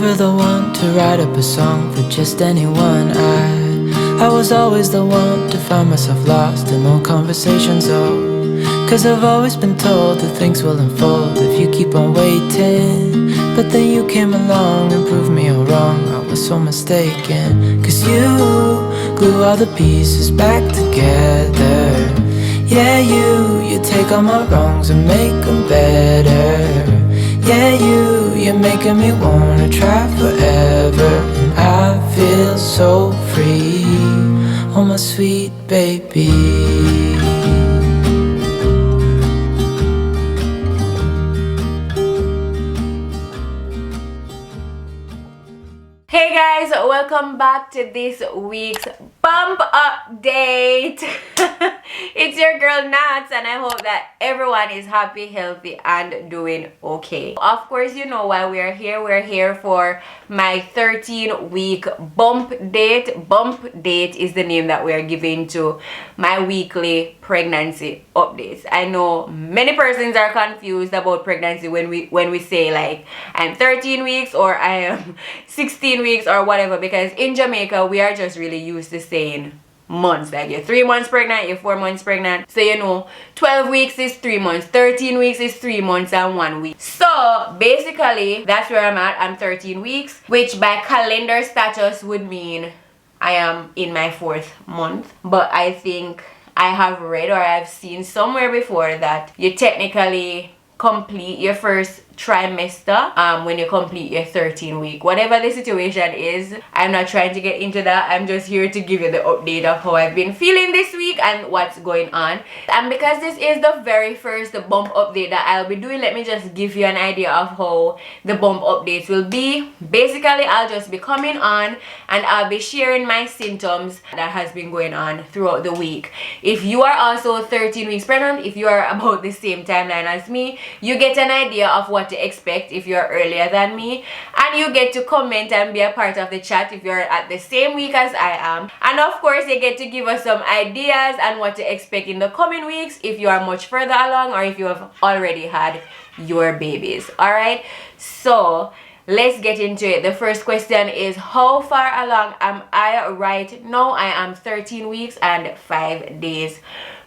never the one to write up a song for just anyone. I was always the one to find myself lost in long conversations, oh. Cause I've always been told that things will unfold if you keep on waiting. But then you came along and proved me all wrong. I was so mistaken. Cause you glue all the pieces back together. Yeah, you take all my wrongs and make them better. Yeah, you're making me wanna try forever. And I feel so free, oh my sweet baby. Hey guys, welcome back to this week's bump update. It's your girl Nats, and I hope that everyone is happy, healthy, and doing okay. Of course, you know why we're here. We're here for my 13-week bump date. Bump date is the name that we're giving to my weekly pregnancy updates. I know many persons are confused about pregnancy when we say like I'm 13 weeks or I am 16 weeks or whatever, because in Jamaica we are just really used to saying months. Like you're 3 months pregnant, you're 4 months pregnant. So you know 12 weeks is 3 months, 13 weeks is 3 months and 1 week. So basically that's where I'm at. I'm 13 weeks, which by calendar status would mean I am in my 4th month. But I think I have read or I've seen somewhere before that you technically complete your first trimester when you complete your 13 week. Whatever the situation is, I'm not trying to get into that. I'm just here to give you the update of how I've been feeling this week and what's going on. And because this is the very first bump update that I'll be doing, let me just give you an idea of how the bump updates will be. Basically, I'll just be coming on and I'll be sharing my symptoms that has been going on throughout the week. If you are also 13 weeks pregnant, if you are about the same timeline as me, you get an idea of what to expect if you're earlier than me, and you get to comment and be a part of the chat if you're at the same week as I am. And of course you get to give us some ideas and what to expect in the coming weeks if you are much further along or if you have already had your babies. All right, so let's get into it. The first question is, how far along am I right now? I am 13 weeks and 5 days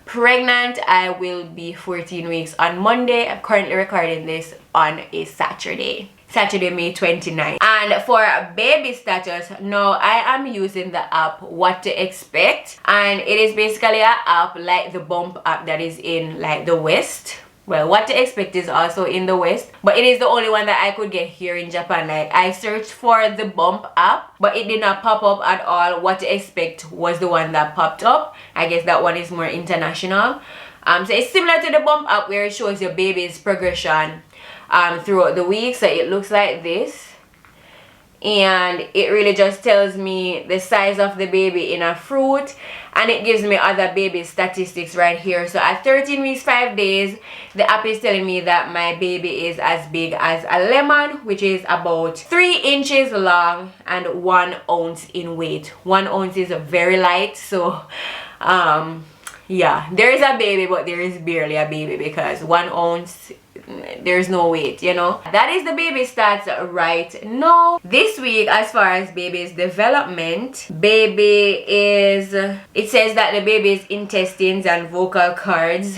pregnant. I will be 14 weeks on Monday. I'm currently recording this on a Saturday, May 29th. And for baby status, now I am using the app What to Expect, and it is basically an app like the Bump app that is in like the West. Well, What to Expect is also in the West, but it is the only one that I could get here in Japan. Like I searched for the Bump app, but it did not pop up at all. What to Expect was the one that popped up. I guess that one is more international. So it's similar to the Bump app where it shows your baby's progression throughout the week. So it looks like this. And it really just tells me the size of the baby in a fruit, and it gives me other baby statistics right here. So at 13 weeks 5 days, the app is telling me that my baby is as big as a lemon, which is about 3 inches long and 1 ounce in weight. 1 ounce is very light, so yeah, there is a baby, but there is barely a baby because 1 ounce, there's no weight, you know. That is the baby stats right now. This week, as far as baby's development, it says that the baby's intestines and vocal cords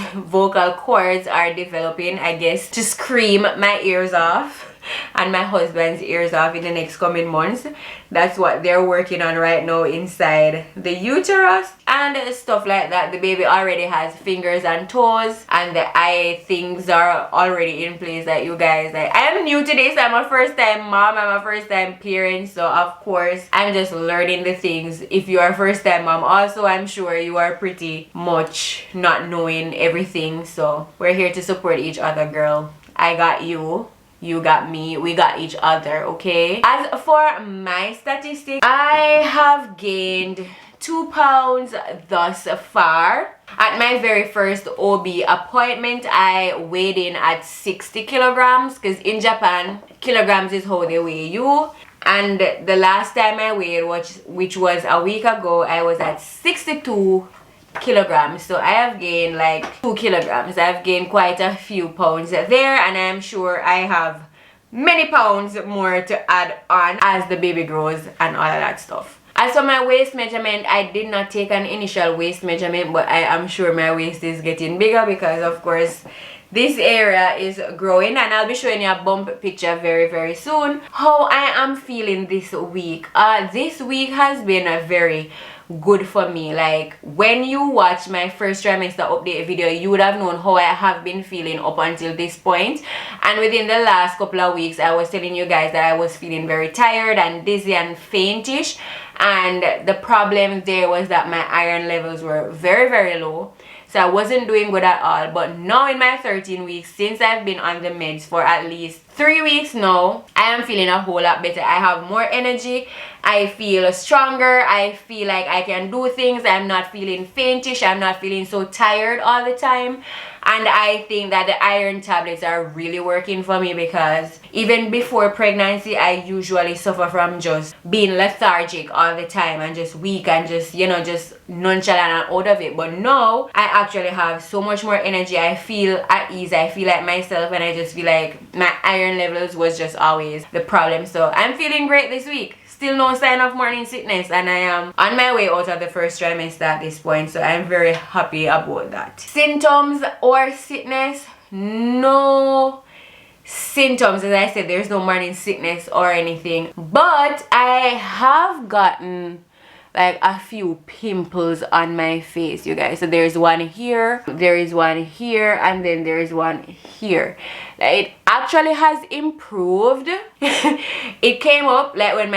are developing, I guess, to scream my ears off and my husband's ears off in the next coming months. That's what they're working on right now inside the uterus and stuff like that. The baby already has fingers and toes, and the eye things are already in place. Like, you guys, like, I am new to this. I'm a first time mom, I'm a first time parent, so of course I'm just learning the things. If you are a first time mom also, I'm sure you are pretty much not knowing everything, so we're here to support each other, girl. I got you, you got me, we got each other, okay? As for my statistics, I have gained 2 pounds thus far. At my very first OB appointment, I weighed in at 60 kilograms, because in Japan, kilograms is how they weigh you. And the last time I weighed, which was a week ago, I was at 62 kilograms. So I have gained like 2 kilograms. I've gained quite a few pounds there, and I'm sure I have many pounds more to add on as the baby grows and all of that stuff. As for my waist measurement, I did not take an initial waist measurement, but I am sure my waist is getting bigger because of course this area is growing, and I'll be showing you a bump picture very soon. How I am feeling this week. This week has been a very good for me. Like, when you watch my first trimester update video, you would have known how I have been feeling up until this point. And within the last couple of weeks, I was telling you guys that I was feeling very tired and dizzy and faintish, and the problem there was that my iron levels were very low. So I wasn't doing good at all. But now in my 13 weeks, since I've been on the meds for at least 3 weeks now, I am feeling a whole lot better. I have more energy. I feel stronger. I feel like I can do things. I'm not feeling faintish. I'm not feeling so tired all the time. And I think that the iron tablets are really working for me, because even before pregnancy, I usually suffer from just being lethargic all the time and just weak and just, you know, just nonchalant and out of it. But now I actually have so much more energy. I feel at ease. I feel like myself, and I just feel like my iron levels was just always the problem. So I'm feeling great this week. Still no sign of morning sickness, and I am on my way out of the first trimester at this point, so I'm very happy about that. Symptoms or sickness? No symptoms. As I said, there's no morning sickness or anything, but I have gotten like a few pimples on my face, you guys. So there's one here, there is one here, and then there is one here. Like, it actually has improved. It came up like when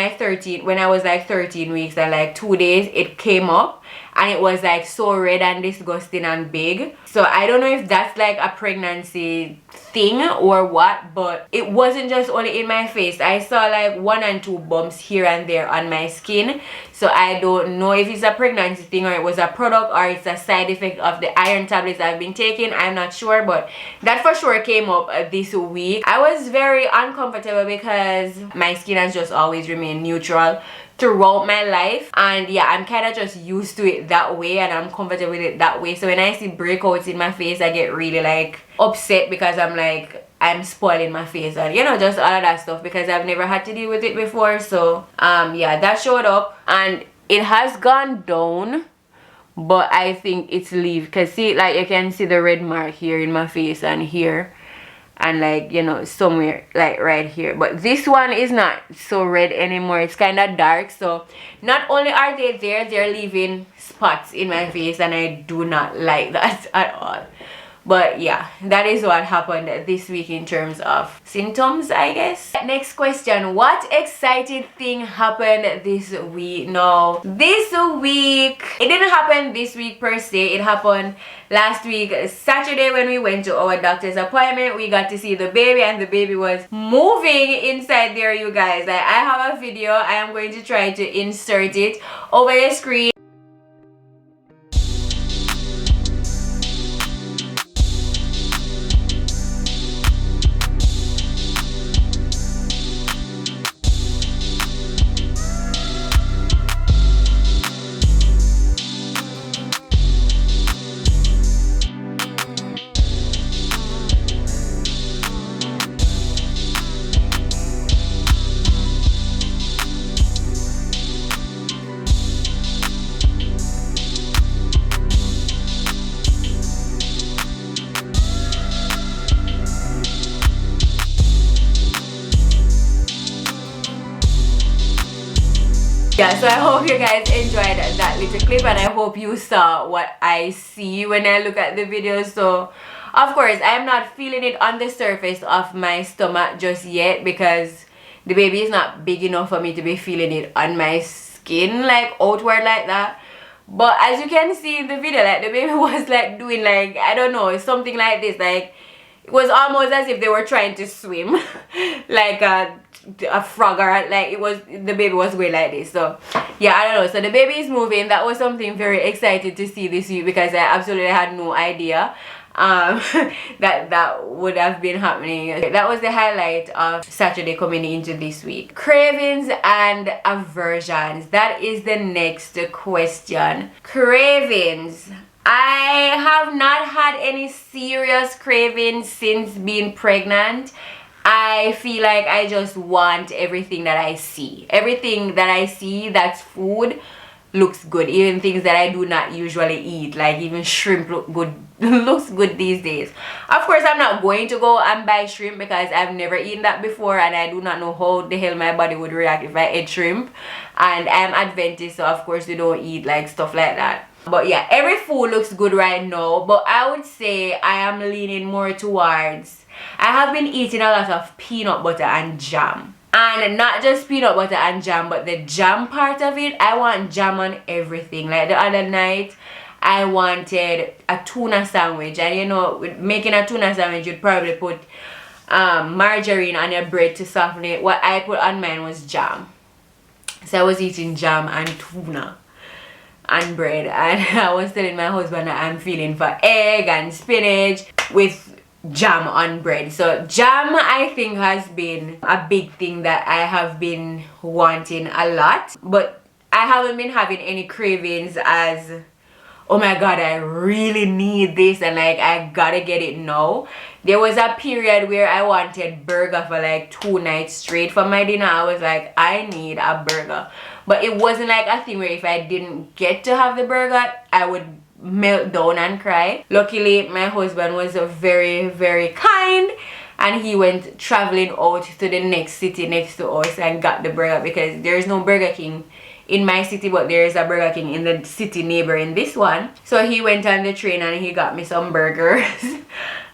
I was like 13 weeks and like 2 days, it came up and it was like so red and disgusting and big. So I don't know if that's like a pregnancy thing or what, but it wasn't just only in my face. I saw like 1 and 2 bumps here and there on my skin. So I don't know if it's a pregnancy thing or it was a product or it's a side effect of the iron tablets I've been taking. I'm not sure, but that for sure came up this week. I was very uncomfortable because my skin has just always remained neutral throughout my life, and yeah, I'm kind of just used to it that way, and I'm comfortable with it that way. So when I see breakouts in my face, I get really like upset because I'm like, I'm spoiling my face, and you know, just all of that stuff, because I've never had to deal with it before. So yeah, that showed up and it has gone down, but I think it's leave, because see, like, you can see the red mark here in my face and here, and like, you know, somewhere like right here. But this one is not so red anymore. It's kind of dark. So not only are they there, they're leaving spots in my face, and I do not like that at all. But yeah, that is what happened this week in terms of symptoms, I guess. Next question. What exciting thing happened this week? No, this week, it didn't happen this week per se. It happened last week, Saturday, when we went to our doctor's appointment. We got to see the baby, and the baby was moving inside there, you guys. Like, I have a video. I am going to try to insert it over the screen. Yeah, so I hope you guys enjoyed that little clip, and I hope you saw what I see when I look at the video. So of course, I am not feeling it on the surface of my stomach just yet, because the baby is not big enough for me to be feeling it on my skin, like outward like that. But as you can see in the video, like, the baby was like doing, like, I don't know, something like this. Like, it was almost as if they were trying to swim like a frog, or like, it was, the baby was going like this. So yeah, I don't know. So the baby is moving. That was something very excited to see this week, because I absolutely had no idea that would have been happening. That was the highlight of Saturday coming into this week. Cravings and aversions, that is the next question. Cravings. I have not had any serious cravings since being pregnant. I feel like I just want everything that I see. Everything that I see that's food looks good. Even things that I do not usually eat, like even shrimp look good looks good these days. Of course, I'm not going to go and buy shrimp because I've never eaten that before, and I do not know how the hell my body would react if I ate shrimp. And I'm Adventist, so of course we don't eat like stuff like that. But yeah, every food looks good right now, but I would say I am leaning more towards, I have been eating a lot of peanut butter and jam. And not just peanut butter and jam, but the jam part of it. I want jam on everything. Like the other night, I wanted a tuna sandwich. And you know, with making a tuna sandwich, you'd probably put margarine on your bread to soften it. What I put on mine was jam. So I was eating jam and tuna and bread. And I was telling my husband that I'm feeling for egg and spinach with jam on bread. So jam, I think, has been a big thing that I have been wanting a lot, but I haven't been having any cravings as, oh my god, I really need this and like I gotta get it now. There was a period where I wanted burger for like 2 nights straight for my dinner. I was like, I need a burger. But it wasn't like a thing where if I didn't get to have the burger, I would melt down and cry. Luckily, my husband was very, very kind, and he went traveling out to the next city next to us and got the burger, because there is no Burger King in my city, but there is a Burger King in the city neighboring this one. So he went on the train and he got me some burgers.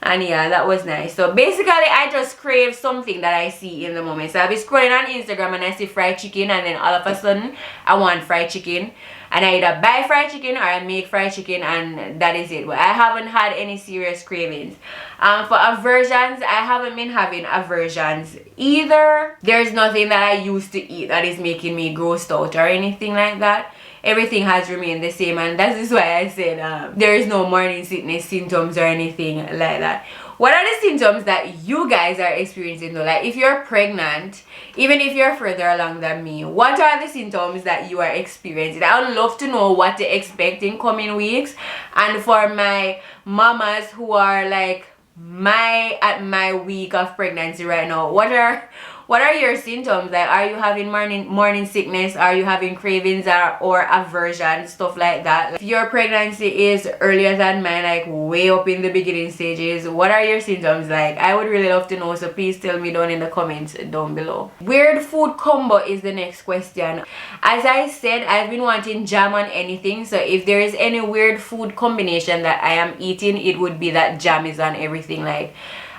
And yeah, that was nice. So basically, I just crave something that I see in the moment. So I'll be scrolling on Instagram and I see fried chicken, and then all of a sudden I want fried chicken, and I either buy fried chicken or I make fried chicken, and that is it. But I haven't had any serious cravings. For aversions, I haven't been having aversions either. There's nothing that I used to eat that is making me grossed out or anything like that. Everything has remained the same, and that is why I said there is no morning sickness symptoms or anything like that. What are the symptoms that you guys are experiencing though? Like if you're pregnant, even if you're further along than me, what are the symptoms that you are experiencing? I would love to know what to expect in coming weeks. And for my mamas who are like at my week of pregnancy right now, what are your symptoms? Like, are you having morning sickness? Are you having cravings or aversion, stuff like that? If your pregnancy is earlier than mine, like way up in the beginning stages, what are your symptoms like? I would really love to know, so please tell me down in the comments down below. Weird food combo is the next question. As I said, I've been wanting jam on anything, so if there is any weird food combination that I am eating, it would be that jam is on everything. Like,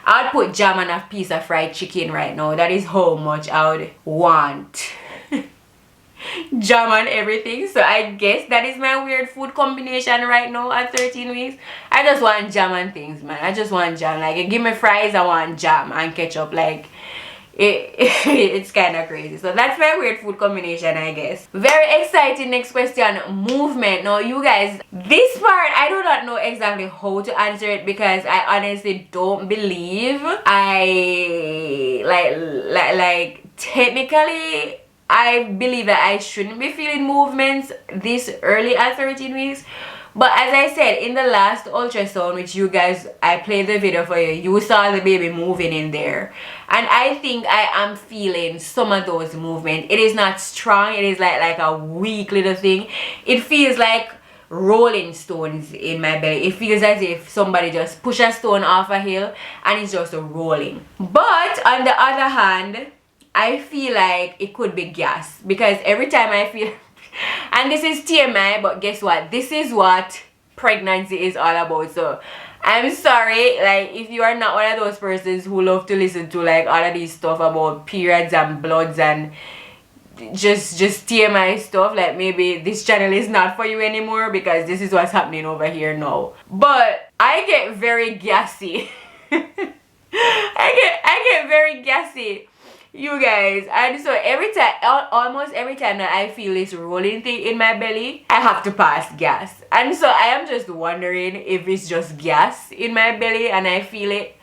I'd put jam on a piece of fried chicken right now. That is how much I would want jam on everything. So I guess that is my weird food combination right now at 13 weeks. I just want jam on things, man. I just want jam. Like, give me fries, I want jam and ketchup. Like, it's kind of crazy. So that's my weird food combination, I guess. Very exciting. Next question, movement. Now you guys, this part I do not know exactly how to answer it, because I honestly don't believe I like technically I believe that I shouldn't be feeling movements this early at 13 weeks. But as I said, in the last ultrasound, which you guys, I played the video for you, you saw the baby moving in there. And I think I am feeling some of those movements. It is not strong. It is like a weak little thing. It feels like rolling stones in my belly. It feels as if somebody just pushed a stone off a hill and it's just rolling. But on the other hand, I feel like it could be gas, because every time I feel... And this is TMI, but guess what? This is what pregnancy is all about. So I'm sorry, like, if you are not one of those persons who love to listen to like all of these stuff about periods and bloods and just TMI stuff, like maybe this channel is not for you anymore, because this is what's happening over here now. But I get very gassy. I get very gassy, you guys, and so every time, almost every time that I feel this rolling thing in my belly, I have to pass gas. And so I am just wondering if it's just gas in my belly and I feel it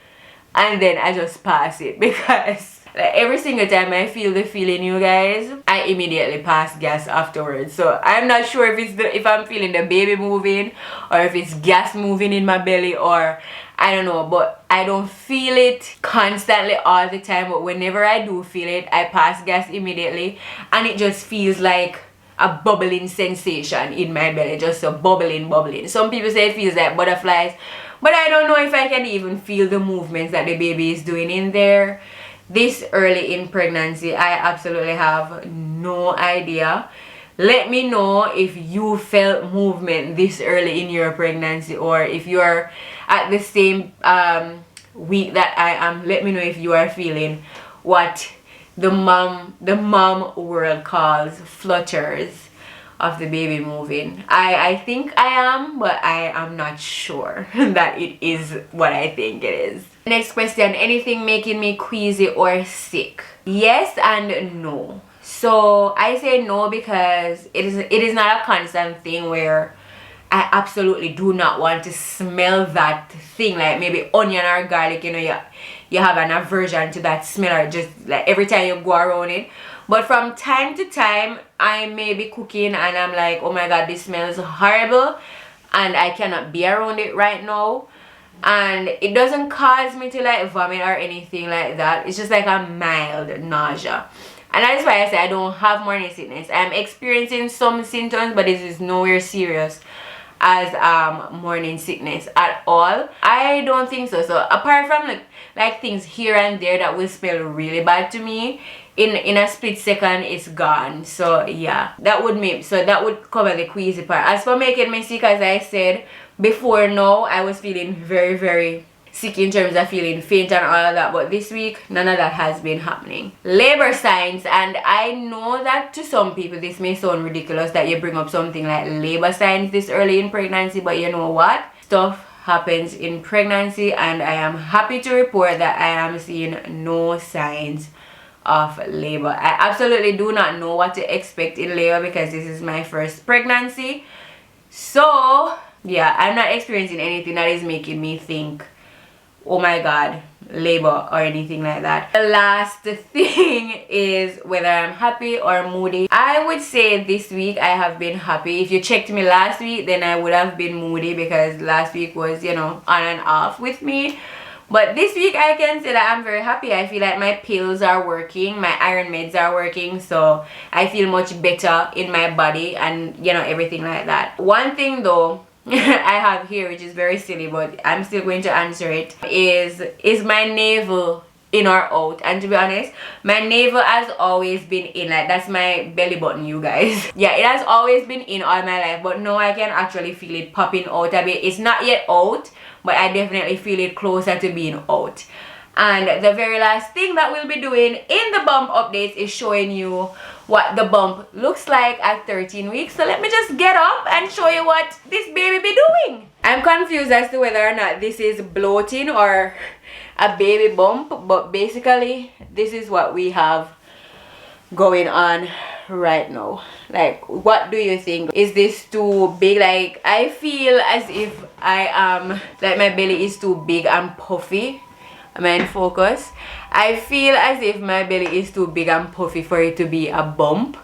and then I just pass it, because like every single time I feel the feeling, you guys, I immediately pass gas afterwards. So I'm not sure if it's if I'm feeling the baby moving or if it's gas moving in my belly, or I don't know, but I don't feel it constantly all the time, but whenever I do feel it, I pass gas immediately, and it just feels like a bubbling sensation in my belly, just a bubbling. Some people say it feels like butterflies, but I don't know if I can even feel the movements that the baby is doing in there this early in pregnancy. I absolutely have no idea. Let me know if you felt movement this early in your pregnancy, or if you are at the same week that I am. Let me know if you are feeling what the mom world calls flutters of the baby moving. I think I am, but I am not sure that it is what I think it is. Next question, anything making me queasy or sick? Yes and no. So I say no because it is not a constant thing where I absolutely do not want to smell that thing, like maybe onion or garlic, you know, you have an aversion to that smell, or just like every time you go around it. But from time to time, I may be cooking and I'm like, oh my god, this smells horrible and I cannot be around it right now. And it doesn't cause me to like vomit or anything like that. It's just like a mild nausea. And that is why I say I don't have morning sickness. I'm experiencing some symptoms, but this is nowhere serious as morning sickness at all. I don't think so. So apart from like things here and there that will smell really bad to me, in a split second it's gone. So yeah, that would cover the queasy part. As for making me sick, as I said before, now I was feeling very, very sick in terms of feeling faint and all of that, but this week none of that has been happening. Labor signs, and I know that to some people this may sound ridiculous that you bring up something like labor signs this early in pregnancy, but you know what, stuff happens in pregnancy, and I am happy to report that I am seeing no signs of labor. I absolutely do not know what to expect in labor because this is my first pregnancy. So yeah, I'm not experiencing anything that is making me think, oh my god, labor or anything like that. The last thing is whether I'm happy or moody. I would say this week I have been happy. If you checked me last week, then I would have been moody because last week was, you know, on and off with me. But this week I can say that I'm very happy. I feel like my pills are working, my iron meds are working, so I feel much better in my body and, you know, everything like that. One thing though I have here, which is very silly, but I'm still going to answer it, is my navel in or out? And to be honest, my navel has always been in, like that's my belly button, you guys. Yeah, it has always been in all my life, but now I can actually feel it popping out a bit. It's not yet out, but I definitely feel it closer to being out. And the very last thing that we'll be doing in the bump updates is showing you what the bump looks like at 13 weeks. So let me just get up and show you what this baby be doing. I'm confused as to whether or not this is bloating or a baby bump, but basically this is what we have going on right now. Like, what do you think? Is this too big? Like, I feel as if I am, like my belly is too big and puffy. Am I in focus? I feel as if my belly is too big and puffy for it to be a bump,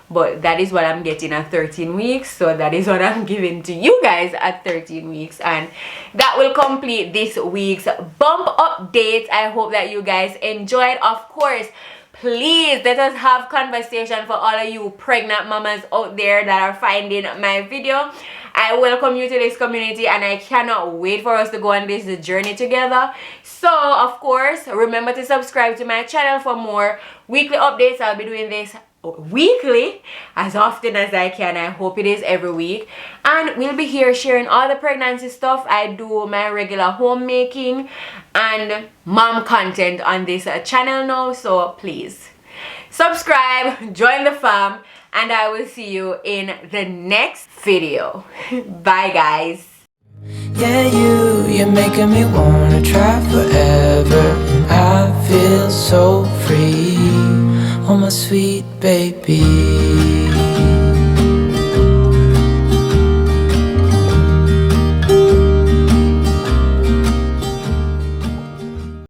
but that is what I'm getting at 13 weeks, so that is what I'm giving to you guys at 13 weeks, and that will complete this week's bump update. I hope that you guys enjoyed. Of course, please let us have conversation for all of you pregnant mamas out there that are finding my video. I welcome you to this community and I cannot wait for us to go on this journey together. So of course, remember to subscribe to my channel for more weekly updates. I'll be doing this weekly as often as I can. I hope it is every week, and we'll be here sharing all the pregnancy stuff. I do my regular homemaking and mom content on this channel now, so please subscribe, join the fam, and I will see you in the next video. Bye guys. Yeah, you're making me wanna try forever. I feel so free, oh my sweet baby.